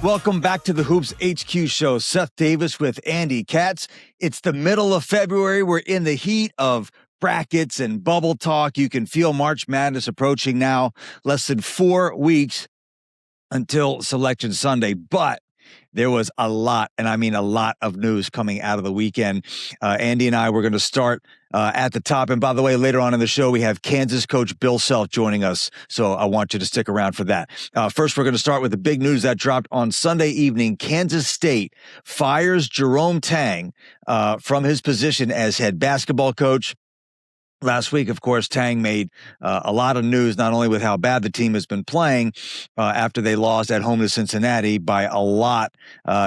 Welcome back to the Hoops HQ show. Seth Davis with Andy Katz. It's the middle of February. We're in the heat of brackets and bubble talk. You can feel March Madness approaching now. Less than 4 weeks until Selection Sunday. But there was a lot, and I mean a lot of news coming out of the weekend. Andy and I were going to start at the top. And by the way, later on in the show, we have Kansas coach Bill Self joining us. So I want you to stick around for that. First, we're going to start with the big news that dropped on Sunday evening. Kansas State fires Jerome Tang from his position as head basketball coach. Last week, of course, Tang made a lot of news, not only with how bad the team has been playing after they lost at home to Cincinnati by a lot.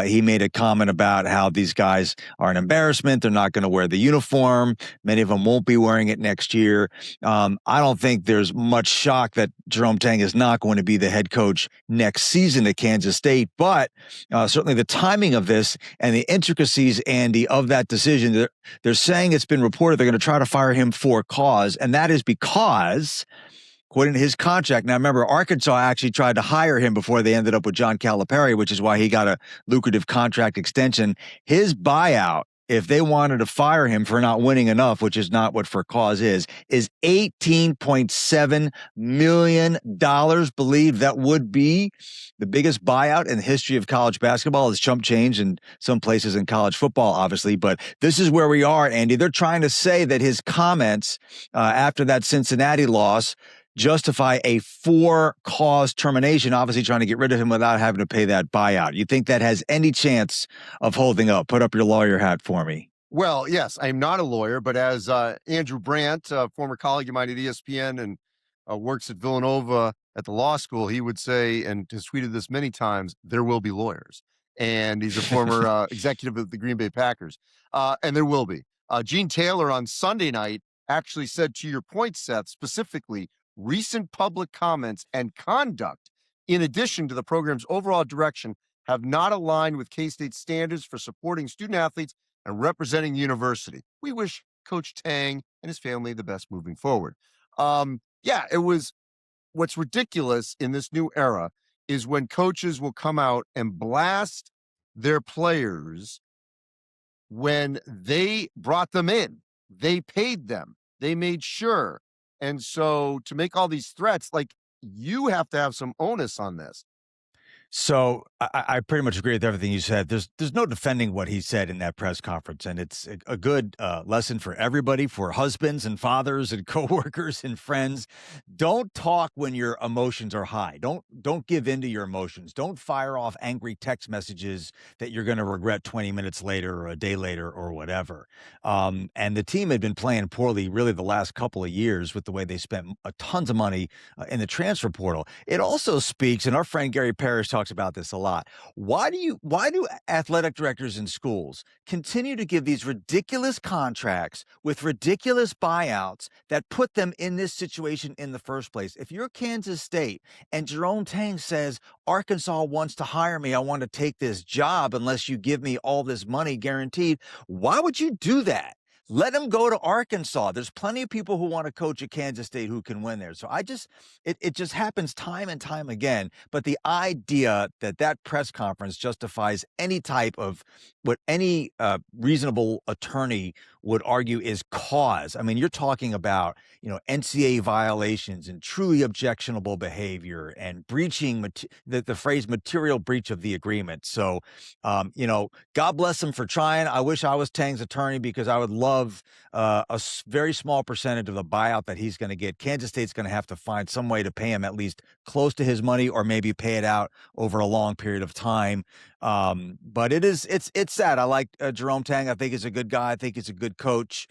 He made a comment about how these guys are an embarrassment. They're not going to wear the uniform. Many of them won't be wearing it next year. I don't think there's much shock that Jerome Tang is not going to be the head coach next season at Kansas State, but certainly the timing of this and the intricacies, Andy, of that decision, they're saying it's been reported they're going to try to fire him for cause, and that is because, according to his contract, now remember, Arkansas actually tried to hire him before they ended up with John Calipari, which is why he got a lucrative contract extension. His buyout, if they wanted to fire him for not winning enough, which is not what for cause is $18.7 million. Believe that would be the biggest buyout in the history of college basketball. It's chump change in some places in college football, obviously, but this is where we are, Andy. They're trying to say that his comments after that Cincinnati loss justify a for-cause termination, obviously trying to get rid of him without having to pay that buyout. You think that has any chance of holding up? Put up your lawyer hat for me. Well, yes, I'm not a lawyer, but as Andrew Brandt, a former colleague of mine at ESPN and works at Villanova at the law school, he would say, and has tweeted this many times, there will be lawyers. And he's a former executive of the Green Bay Packers. And there will be. Gene Taylor on Sunday night actually said, to your point, Seth, specifically, recent public comments and conduct, in addition to the program's overall direction, have not aligned with K-State's standards for supporting student athletes and representing the university. We wish Coach Tang and his family the best moving forward. It was, what's ridiculous in this new era is when coaches will come out and blast their players when they brought them in. They paid them. They made sure. And so to make all these threats, like, you have to have some onus on this. So I pretty much agree with everything you said. There's no defending what he said in that press conference, and it's a good lesson for everybody, for husbands and fathers and coworkers and friends. Don't talk when your emotions are high. Don't give in to your emotions. Don't fire off angry text messages that you're going to regret 20 minutes later or a day later or whatever. And the team had been playing poorly really the last couple of years with the way they spent tons of money in the transfer portal. It also speaks, and our friend Gary Parrish talks about this a lot. Why do athletic directors in schools continue to give these ridiculous contracts with ridiculous buyouts that put them in this situation in the first place? If you're Kansas State and Jerome Tang says, Arkansas wants to hire me, I want to take this job unless you give me all this money guaranteed, why would you do that? Let him go to Arkansas. There's plenty of people who want to coach at Kansas State who can win there. So it just happens time and time again. But the idea that press conference justifies any type of what any reasonable attorney would argue is cause. I mean, you're talking about, NCAA violations and truly objectionable behavior and breaching the phrase material breach of the agreement. So, God bless him for trying. I wish I was Tang's attorney because I would love a very small percentage of the buyout that he's going to get. Kansas State's going to have to find some way to pay him at least close to his money, or maybe pay it out over a long period of time. But it's sad. I like Jerome Tang. I think he's a good guy. I think he's a good coach.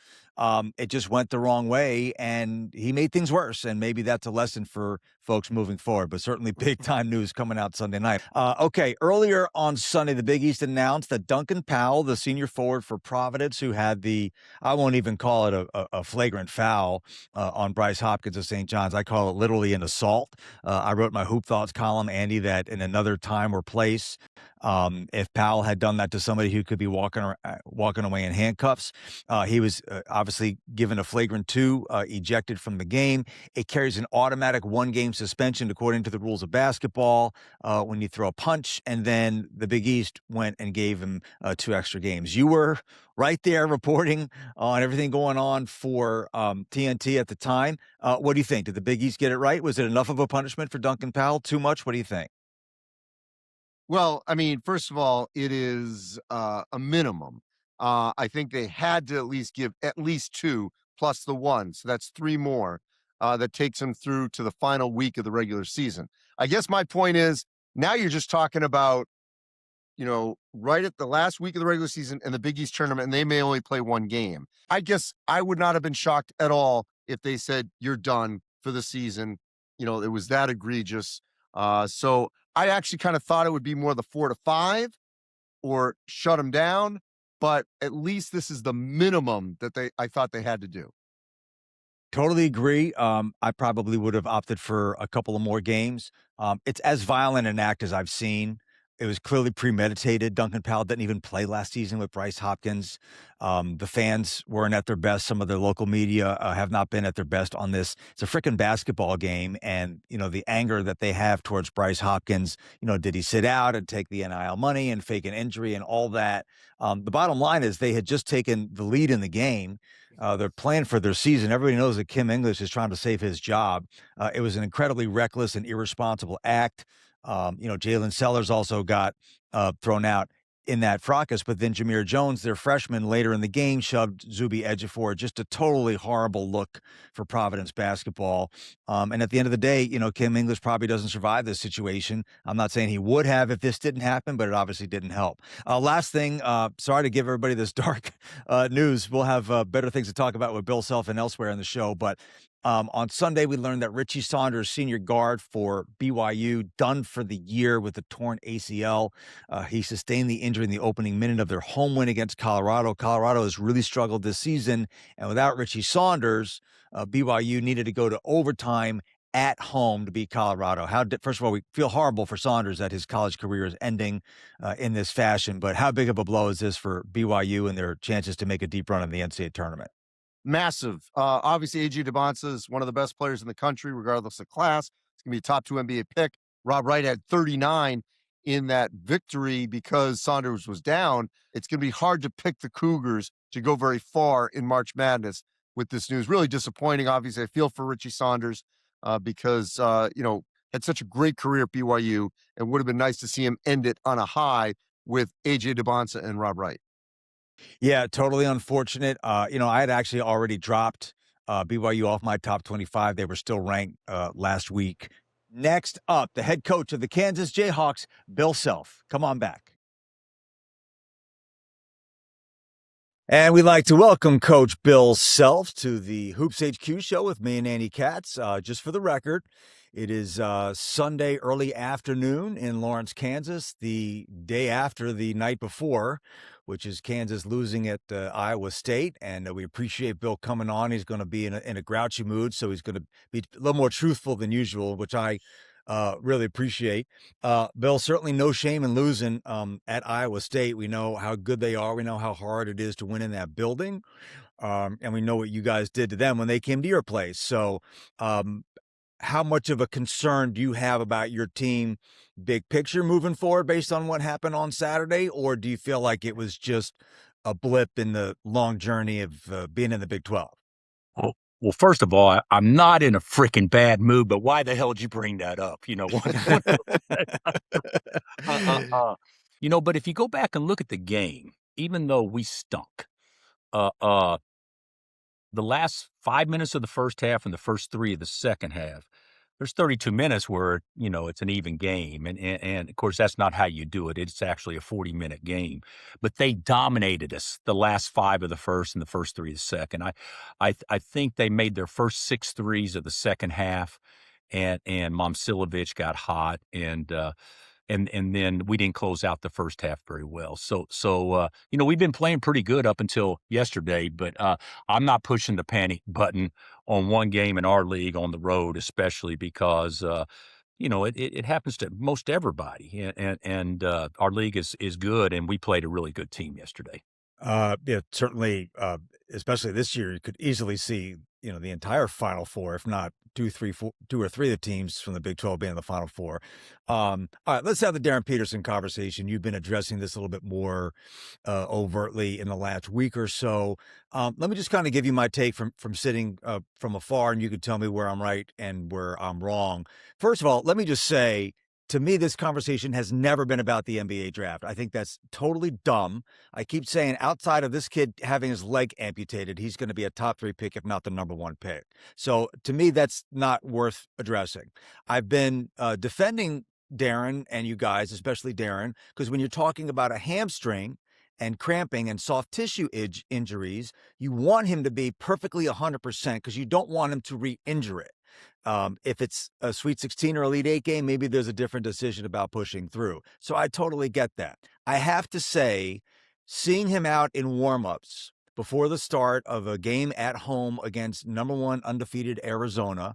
It just went the wrong way, and he made things worse. And maybe that's a lesson for folks moving forward, but certainly big time news coming out Sunday night. Okay. Earlier on Sunday, the Big East announced that Duncan Powell, the senior forward for Providence, who had I won't even call it a flagrant foul on Bryce Hopkins of St. John's. I call it literally an assault. I wrote my Hoop Thoughts column, Andy, that in another time or place, if Powell had done that to somebody who could be walking away in handcuffs, he was obviously given a flagrant 2, ejected from the game. It carries an automatic 1-game game suspension according to the rules of basketball when you throw a punch, and then the Big East went and gave him 2 extra games. You were right there reporting on everything going on for TNT at the time. What do you think? Did the Big East get it right? Was it enough of a punishment for Duncan Powell? Too much? What do you think? Well, I mean, first of all, it is a minimum. I think they had to at least give at least 2 plus the 1. So that's 3 more that takes them through to the final week of the regular season. I guess my point is now you're just talking about, right at the last week of the regular season and the Big East tournament, and they may only play 1 game. I guess I would not have been shocked at all if they said, you're done for the season. It was that egregious. So I actually kind of thought it would be more the 4 to 5 or shut them down, but at least this is the minimum that I thought they had to do. Totally agree. I probably would have opted for a couple of more games. It's as violent an act as I've seen. It was clearly premeditated. Duncan Powell didn't even play last season with Bryce Hopkins. The fans weren't at their best. Some of their local media have not been at their best on this. It's a freaking basketball game, and the anger that they have towards Bryce Hopkins. Did he sit out and take the NIL money and fake an injury and all that? The bottom line is they had just taken the lead in the game. They're playing for their season. Everybody knows that Kim English is trying to save his job. It was an incredibly reckless and irresponsible act. Jalen Sellers also got thrown out in that fracas, but then Jameer Jones, their freshman, later in the game shoved Zuby Ejiofor. Just a totally horrible look for Providence basketball. And at the end of the day, Kim English probably doesn't survive this situation. I'm not saying he would have if this didn't happen, but it obviously didn't help. Last thing, sorry to give everybody this dark news. We'll have better things to talk about with Bill Self and elsewhere in the show, but on Sunday, we learned that Richie Saunders, senior guard for BYU, done for the year with a torn ACL. He sustained the injury in the opening minute of their home win against Colorado. Colorado has really struggled this season, and without Richie Saunders, BYU needed to go to overtime at home to beat Colorado. First of all, we feel horrible for Saunders that his college career is ending in this fashion, but how big of a blow is this for BYU and their chances to make a deep run in the NCAA tournament? Massive. Obviously, AJ DeBonsa is one of the best players in the country, regardless of class. It's going to be a top 2 NBA pick. Rob Wright had 39 in that victory because Saunders was down. It's going to be hard to pick the Cougars to go very far in March Madness with this news. Really disappointing. Obviously, I feel for Richie Saunders because, had such a great career at BYU, and would have been nice to see him end it on a high with AJ DeBonsa and Rob Wright. Yeah, totally unfortunate. I had actually already dropped BYU off my top 25. They were still ranked last week. Next up, the head coach of the Kansas Jayhawks, Bill Self. Come on back. And we'd like to welcome Coach Bill Self to the Hoops HQ show with me and Andy Katz. Just for the record, it is Sunday early afternoon in Lawrence, Kansas, the day after the night before, which is Kansas losing at Iowa State. And we appreciate Bill coming on. He's going to be in a grouchy mood, so he's going to be a little more truthful than usual, which I really appreciate. Bill, certainly no shame in losing at Iowa State. We know how good they are. We know how hard it is to win in that building. And we know what you guys did to them when they came to your place. So how much of a concern do you have about your team big picture moving forward based on what happened on Saturday? Or do you feel like it was just a blip in the long journey of being in the Big 12? Well, first of all, I'm not in a freaking bad mood, but why the hell did you bring that up? But if you go back and look at the game, even though we stunk, the last 5 minutes of the first half and the first 3 of the second half, there's 32 minutes where, it's an even game. And of course, that's not how you do it. It's actually a 40-minute game. But they dominated us the last 5 of the first and the first 3 of the second. I think they made their first 6 threes of the second half, and Momcilovic got hot, and then we didn't close out the first half very well. So we've been playing pretty good up until yesterday, but I'm not pushing the panic button on one game in our league on the road, especially because it happens to most everybody, and our league is good, and we played a really good team yesterday. Yeah, certainly, especially this year, you could easily see the entire Final Four, if not two or three of the teams from the Big 12 being in the Final Four. All right, let's have the Darryn Peterson conversation. You've been addressing this a little bit more overtly in the last week or so. Let me just kind of give you my take from sitting from afar, and you can tell me where I'm right and where I'm wrong. First of all, let me just say, to me, this conversation has never been about the NBA draft. I think that's totally dumb. I keep saying outside of this kid having his leg amputated, he's going to be a top 3 pick, if not the number 1 pick. So to me, that's not worth addressing. I've been defending Darryn and you guys, especially Darryn, because when you're talking about a hamstring and cramping and soft tissue injuries, you want him to be perfectly 100% because you don't want him to re-injure it. If it's a Sweet 16 or Elite 8 game, maybe there's a different decision about pushing through. So I totally get that. I have to say, seeing him out in warmups before the start of a game at home against number 1 undefeated Arizona,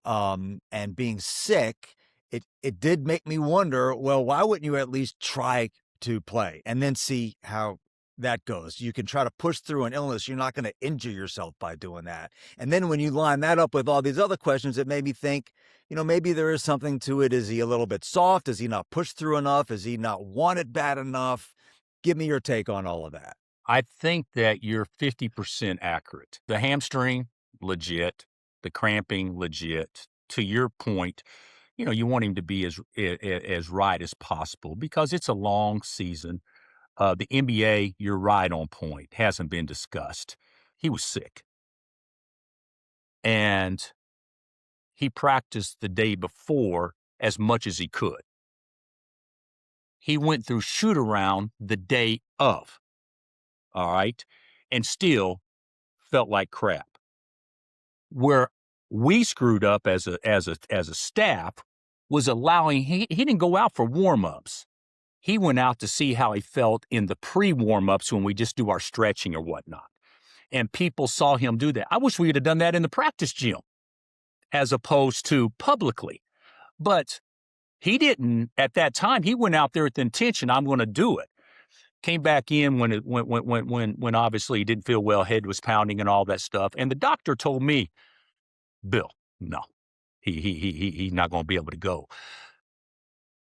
and being sick, it did make me wonder, well, why wouldn't you at least try to play and then see how that goes? You can try to push through an illness. You're not going to injure yourself by doing that. And then when you line that up with all these other questions, it made me think, maybe there is something to it. Is he a little bit soft? Is he not pushed through enough? Is he not wanted bad enough? Give me your take on all of that. I think that you're 50% accurate. The hamstring, legit. The cramping, legit. To your point, you want him to be as right as possible because it's a long season. The NBA, you're right on point, hasn't been discussed. He was sick. And he practiced the day before as much as he could. He went through shoot around the day of, all right, and still felt like crap. Where we screwed up as a staff was allowing he didn't go out for warm-ups. He went out to see how he felt in the pre-warm-ups when we just do our stretching or whatnot. And people saw him do that. I wish we would have done that in the practice gym as opposed to publicly. But he didn't at that time. He went out there with the intention, I'm going to do it. Came back in when obviously he didn't feel well, head was pounding and all that stuff. And the doctor told me, Bill, no, he's not going to be able to go.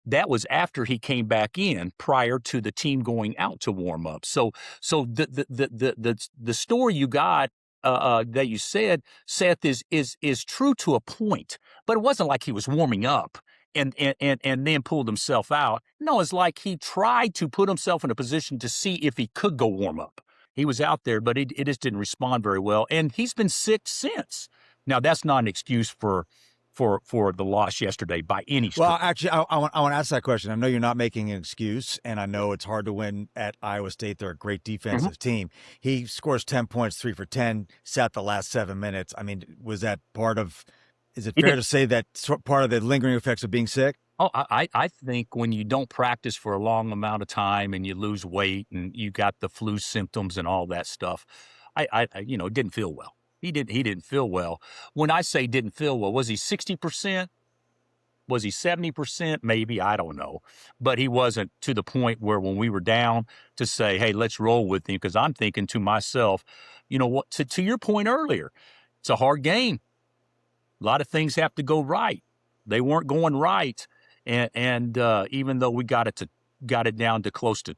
That was after he came back in, prior to the team going out to warm up. So the story you got that you said, Seth, is true to a point, but it wasn't like he was warming up and then pulled himself out. No, it's like he tried to put himself in a position to see if he could go warm up. He was out there, but it just didn't respond very well, and he's been sick since. Now, that's not an excuse for the loss yesterday by any stretch. Well, actually, I want to ask that question. I know you're not making an excuse, and I know it's hard to win at Iowa State. They're a great defensive team. He scores 10 points, 3 for 10, sat the last 7 minutes. I mean, was that part of – is it fair to say that part of the lingering effects of being sick? Oh, I think when you don't practice for a long amount of time and you lose weight and you got the flu symptoms and all that stuff, it didn't feel well. He didn't feel well. When I say didn't feel well, was he 60%? Was he 70%? Maybe, I don't know. But he wasn't to the point where when we were down to say, hey, let's roll with him, because I'm thinking to myself, what? To your point earlier, it's a hard game. A lot of things have to go right. They weren't going right. And even though we got it down to close to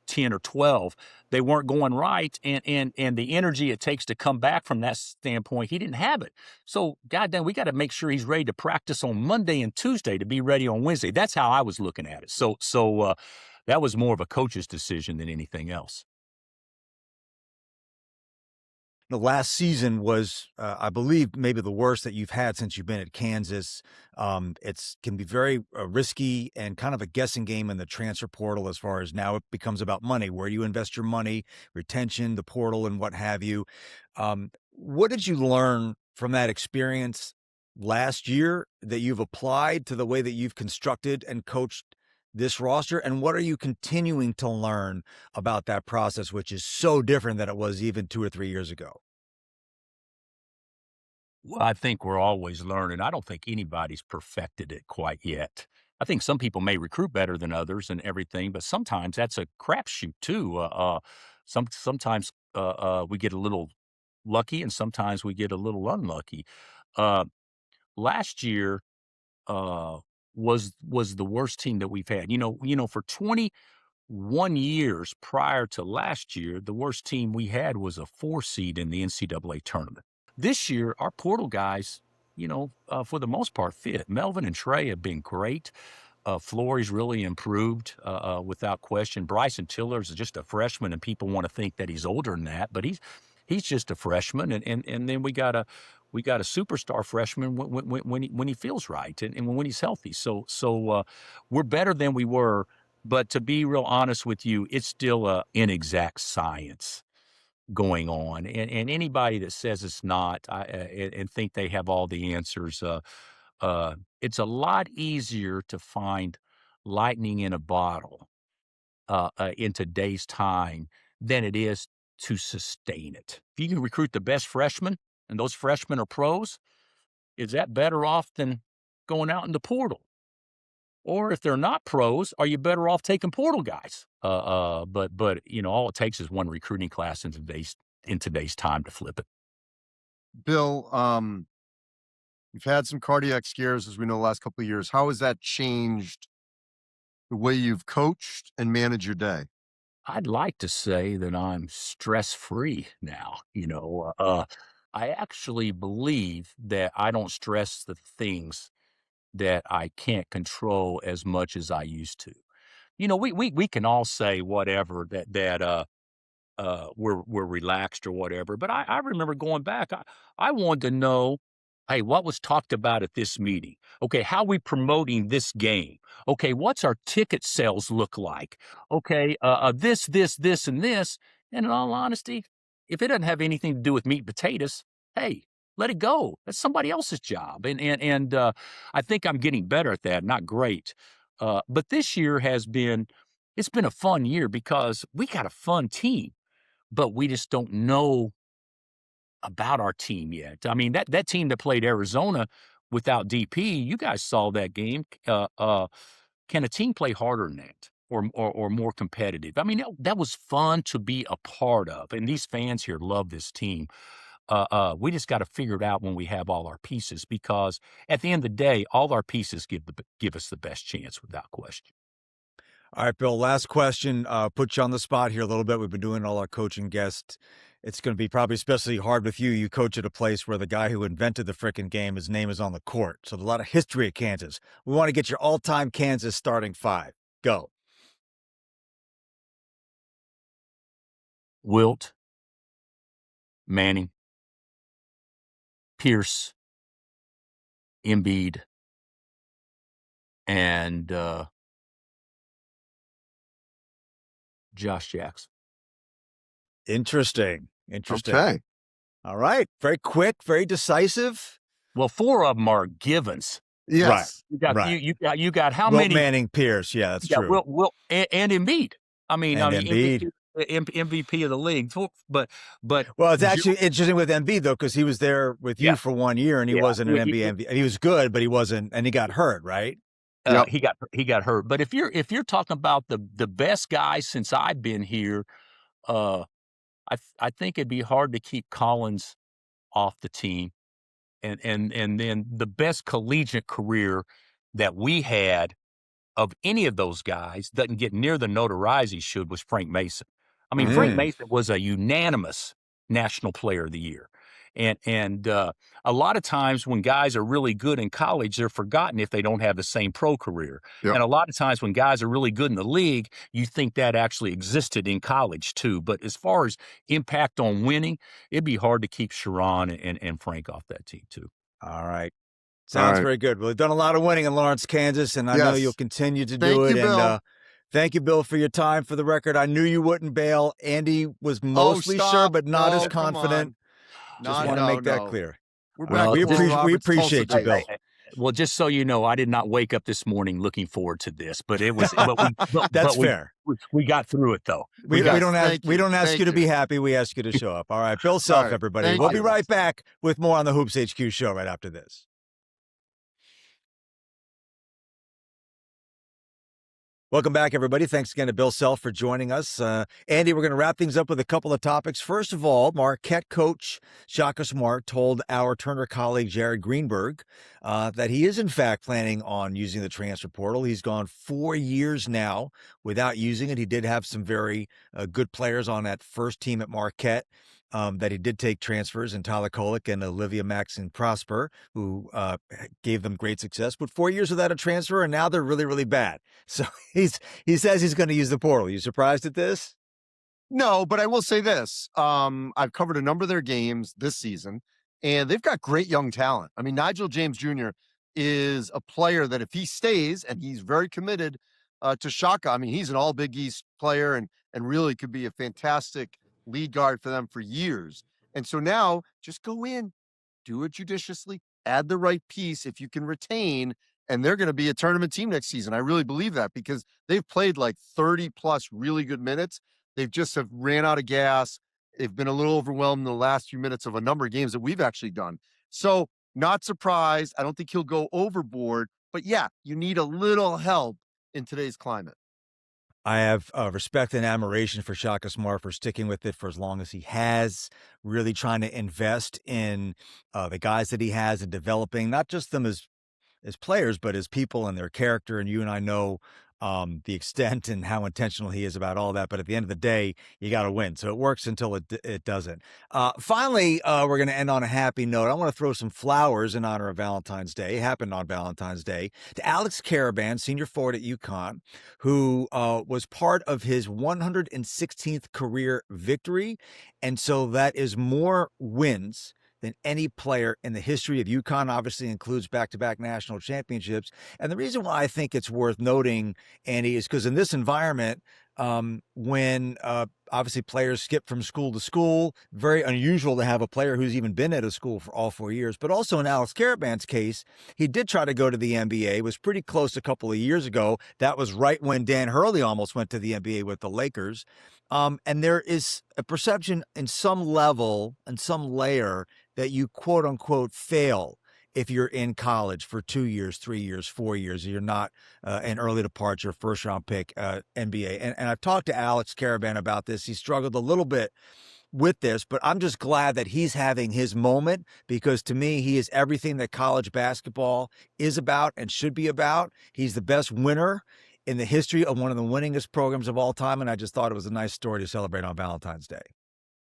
10 or 12, they weren't going right, and the energy it takes to come back from that standpoint, he didn't have it. So, goddamn, we got to make sure he's ready to practice on Monday and Tuesday to be ready on Wednesday. That's how I was looking at it. So that was more of a coach's decision than anything else. The last season was, I believe, maybe the worst that you've had since you've been at Kansas. It can be very risky and kind of a guessing game in the transfer portal as far as now it becomes about money. Where do you invest your money, retention, the portal, and what have you? What did you learn from that experience last year that you've applied to the way that you've constructed and coached this roster? And what are you continuing to learn about that process, which is so different than it was even 2 or 3 years ago? Well, I think we're always learning. I don't think anybody's perfected it quite yet. I think some people may recruit better than others and everything, but sometimes that's a crapshoot too. Sometimes we get a little lucky and sometimes we get a little unlucky. Last year was the worst team that we've had. For 21 years prior to last year, the worst team we had was a 4 seed in the NCAA tournament. This year, our portal guys, for the most part, fit. Melvin and Trey have been great. Flory's really improved without question. Bryson Tillers is just a freshman, and people want to think that he's older than that, but he's just a freshman. And then we got a superstar freshman when he feels right and when he's healthy. So we're better than we were. But to be real honest with you, it's still an inexact science going on. And anybody that says it's not and think they have all the answers, it's a lot easier to find lightning in a bottle in today's time than it is to sustain it. If you can recruit the best freshmen and those freshmen are pros, is that better off than going out in the portal? Or if they're not pros, are you better off taking portal guys? But all it takes is one recruiting class in today's time to flip it. Bill, you've had some cardiac scares, as we know, the last couple of years. How has that changed the way you've coached and managed your day? I'd like to say that I'm stress-free now. I actually believe that I don't stress the things that I can't control as much as I used to. We can all say whatever that we're relaxed or whatever. But I remember going back. I wanted to know, hey, what was talked about at this meeting? Okay, how we promoting this game? Okay, what's our ticket sales look like? Okay, this, and this. And in all honesty, if it doesn't have anything to do with meat and potatoes, hey, let it go. That's somebody else's job. And I think I'm getting better at that. Not great, but this year it's been a fun year because we got a fun team. But we just don't know about our team yet. I mean, that team that played Arizona without DP, you guys saw that game. Can a team play harder than that or more competitive? I mean, that was fun to be a part of. And these fans here love this team. We just got to figure it out when we have all our pieces, because at the end of the day, all our pieces give us the best chance without question. All right, Bill, last question. Put you on the spot here a little bit. We've been doing all our coaching guests. It's going to be probably especially hard with you. You coach at a place where the guy who invented the frickin' game, his name is on the court. So there's a lot of history at Kansas. We want to get your all-time Kansas starting 5. Go. Wilt, Manning, Pierce, Embiid, and Josh Jackson. Interesting. Okay. All right. Very quick, very decisive. Well, 4 of them are givens. Yes. Right. You got how Wilt, many? Manning, Pierce. Yeah, that's true. Wilt and Embiid. Embiid. MVP of the league. But Well, it's actually interesting with Embiid though, because he was there with you for 1 year, and he wasn't an NBA. He was good, but he wasn't, and he got hurt, right? Yep. He got hurt. But if you're talking about the best guys since I've been here, I think it'd be hard to keep Collins off the team, and then the best collegiate career that we had of any of those guys doesn't get near the notoriety should was Frank Mason. I mean, Frank Mason was a unanimous National Player of the Year. And a lot of times when guys are really good in college, they're forgotten if they don't have the same pro career. Yep. And a lot of times when guys are really good in the league, you think that actually existed in college too. But as far as impact on winning, it'd be hard to keep Sharon and Frank off that team too. All right. Sounds very good. Well, we've done a lot of winning in Lawrence, Kansas, and I know you'll continue to do it. Bill. Thank you, Bill, for your time. For the record, I knew you wouldn't bail. Andy was mostly sure, but not as confident. Just want to make that clear. We appreciate you, Bill. Well, just so you know, I did not wake up this morning looking forward to this, but it was. That's fair. We got through it, though. We don't ask you to be happy. We ask you to show up. All right, Bill Self, everybody. We'll be right back with more on the Hoops HQ show right after this. Welcome back, everybody. Thanks again to Bill Self for joining us. Andy, we're going to wrap things up with a couple of topics. First of all, Marquette coach Shaka Smart told our Turner colleague Jared Greenberg that he is, in fact, planning on using the transfer portal. He's gone 4 years now without using it. He did have some very good players on that first team at Marquette. That he did take transfers in Tyler Kolek and Olivia Maxine Prosper, who gave them great success. But 4 years without a transfer, and now they're really, really bad. So he says he's going to use the portal. You surprised at this? No, but I will say this. I've covered a number of their games this season, and they've got great young talent. I mean, Nigel James Jr. is a player that if he stays, and he's very committed to Shaka, I mean, he's an all Big East player and really could be a fantastic lead guard for them for years. And so now just go in, do it judiciously, add the right piece if you can retain, and they're going to be a tournament team next season. I really believe that because they've played like 30 plus really good minutes. They've just have ran out of gas. They've been a little overwhelmed in the last few minutes of a number of games that we've actually done. So not surprised. I don't think he'll go overboard, but yeah, you need a little help in today's climate. I have respect and admiration for Shaka Smart for sticking with it for as long as he has, really trying to invest in the guys that he has and developing not just them as players, but as people and their character. And you and I know the extent and how intentional he is about all that. But at the end of the day, you got to win. So it works until it doesn't. Finally, we're going to end on a happy note. I want to throw some flowers in honor of Valentine's Day. It happened on Valentine's Day to Alex Karaban, senior forward at UConn, who was part of his 116th career victory. And so that is more wins than any player in the history of UConn. Obviously includes back-to-back national championships. And the reason why I think it's worth noting, Andy, is because in this environment, when obviously players skip from school to school, very unusual to have a player who's even been at a school for all 4 years. But also in Alex Karaban's case, he did try to go to the NBA, was pretty close a couple of years ago. That was right when Dan Hurley almost went to the NBA with the Lakers. And there is a perception in some level and some layer that you quote unquote fail if you're in college for 2 years, 3 years, 4 years, you're not an early departure, first round pick NBA. And I've talked to Alex Karaban about this. He struggled a little bit with this, but I'm just glad that he's having his moment because to me, he is everything that college basketball is about and should be about. He's the best winner in the history of one of the winningest programs of all time. And I just thought it was a nice story to celebrate on Valentine's Day.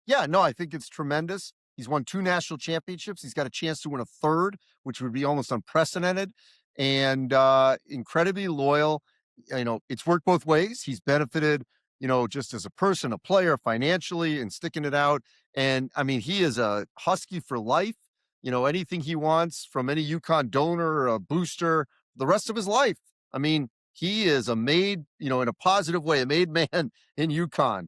Yeah, no, I think it's tremendous. He's won 2 national championships. He's got a chance to win a third, which would be almost unprecedented, and incredibly loyal. You know, it's worked both ways. He's benefited, you know, just as a person, a player, financially, and sticking it out. And I mean, he is a Husky for life. You know, anything he wants from any UConn donor or a booster the rest of his life. I mean, he is a made, you know, in a positive way, a made man in UConn,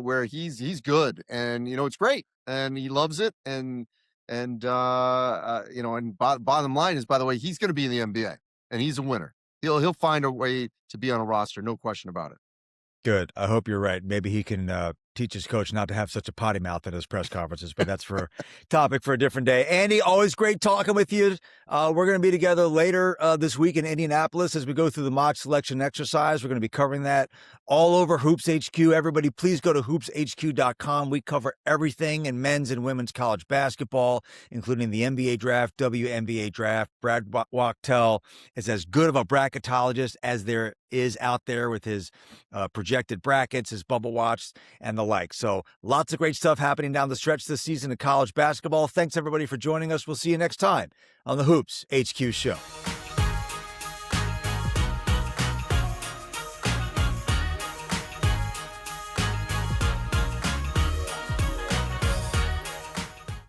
where he's good, and you know, it's great. And he loves it. And you know, and bottom line is, by the way, he's going to be in the NBA and he's a winner. He'll find a way to be on a roster. No question about it. Good. I hope you're right. Maybe he can teach his coach not to have such a potty mouth at his press conferences, but that's for topic for a different day. Andy, always great talking with you. We're going to be together later this week in Indianapolis as we go through the mock selection exercise. We're going to be covering that all over Hoops HQ. Everybody, please go to hoopshq.com. We cover everything in men's and women's college basketball, including the NBA draft, WNBA draft. Brad Wachtel is as good of a bracketologist as there is out there with his projected brackets, his bubble watch, and the like. So lots of great stuff happening down the stretch this season in college basketball. Thanks everybody for joining us. We'll see you next time on the Hoops HQ show.